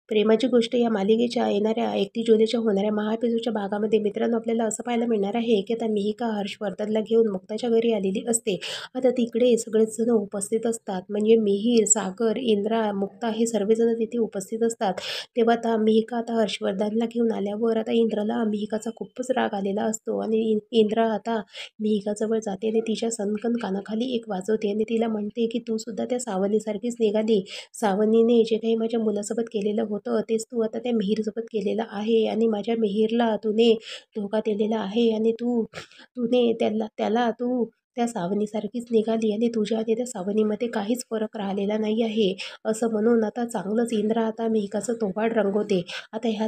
प्रेमाची गोष्ट या मालिकेच्या येणाऱ्या 31 जुलैच्या होणाऱ्या महाएपिसोडच्या भागामध्ये मित्रांनो आपल्याला असं पाहायला मिळणार आहे की आता मिहिका हर्षवर्धनला घेऊन मुक्ताच्या घरी आलेली असते. आता तिकडे सगळेच जण उपस्थित असतात, म्हणजे मिहीर, सागर, इंद्रा, मुक्ता हे सर्वजण तिथे उपस्थित असतात. तेव्हा आता मिहिका आता हर्षवर्धनला घेऊन आल्यावर आता इंद्राला मिहिकाचा खूपच राग आलेला असतो आणि इंद्रा आता मिहिकाजवळ जाते आणि तिच्या सनकन कानाखाली एक वाजवते आणि तिला म्हणते की तू सुद्धा त्या सावलीसारखीच निघाली. सावनीने जे काही माझ्या मुलासोबत केलेलं होतं तेच तू आता त्या मिहीरसोबत केलेलं आहे आणि माझ्या मिहीरला तूने धोका दिलेला आहे आणि तूने त्याला तू त्या सावनीसारखीच निघाली आणि तुझ्या आणि त्या सावनीमध्ये काहीच फरक राहिलेला नाही आहे, असं म्हणून आता चांगलंच इंद्रा आता मिहिकाचं थोबाड रंगवते. आता ह्या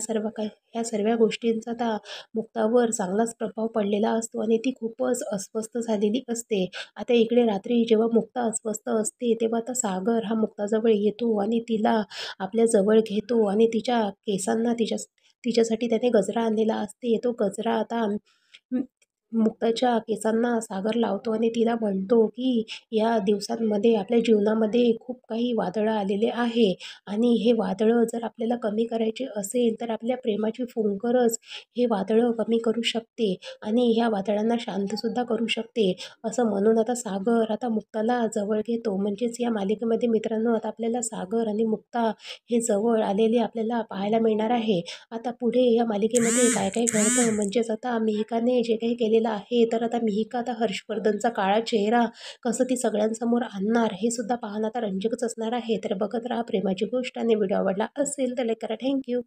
सर्व गोष्टींचा आता मुक्तावर चांगलाच प्रभाव पडलेला असतो आणि ती खूपच अस्वस्थ झालेली असते. आता इकडे रात्री जेव्हा मुक्ता अस्वस्थ असते तेव्हा आता सागर हा मुक्ताजवळ येतो आणि तिला आपल्या जवळ घेतो आणि तिच्या केसांना तिच्यासाठी त्याने गजरा आणलेला असते. तो गजरा आता मुक्ताच्या केसांना सागर लावतो आणि तिला म्हणतो की या दिवसांमध्ये आपल्या जीवनामध्ये खूप काही वादळं आलेले आहे आणि हे वादळं जर आपल्याला कमी करायचे असेल तर आपल्या प्रेमाची फुंकरच हे वादळं कमी करू शकते आणि ह्या वादळांना शांतसुद्धा करू शकते, असं म्हणून आता सागर आता मुक्ताला जवळ घेतो. म्हणजेच या मालिकेमध्ये मित्रांनो आता आपल्याला सागर आणि मुक्ता हे जवळ आलेले आपल्याला पाहायला मिळणार आहे. आता पुढे या मालिकेमध्ये काय काय घडतं, म्हणजेच आता मिहिकाने जे काही केलेलं आहे तर आता मिहिका आता हर्षवर्धनचा काळा चेहरा कसं ती सगळ्यांसमोर आणणार हे सुद्धा पाहणं आता रंजकच असणार आहे. तर बघत राहा प्रेमाची गोष्ट आणि व्हिडिओ आवडला असेल तर लाईक करा. थँक्यू.